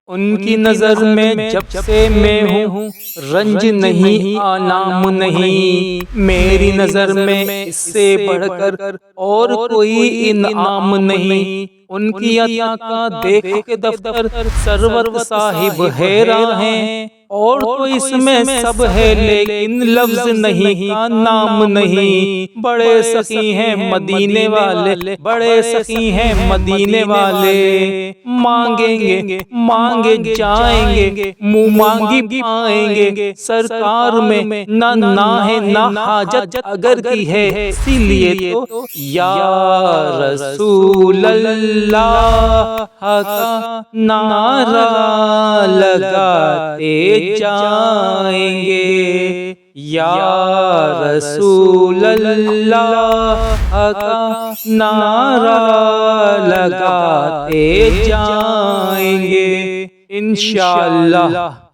उनकी नजर में जब से मैं हूँ रंज नहीं आनाम नहीं, मेरी नजर में इससे बढ़कर और कोई इनाम नहीं। उनकी अता का देख के दफ्तर सरवत साहिब हैरान हैं, और तो इसमें सब है लेकिन लफ्ज नहीं का नाम नहीं। बड़े सखी हैं मदीने वाले, बड़े सखी हैं मदीने वाले, मांगेंगे मांगे जाएंगे, मुँह मांगी पाएंगे। सरकार में ना है ना हाजत अगर की है, इसीलिए तो या रसूल अल्लाह का नारा लगाते जाएंगे, या रसूल अल्लाह का नारा लगाते जाएंगे इंशाअल्लाह।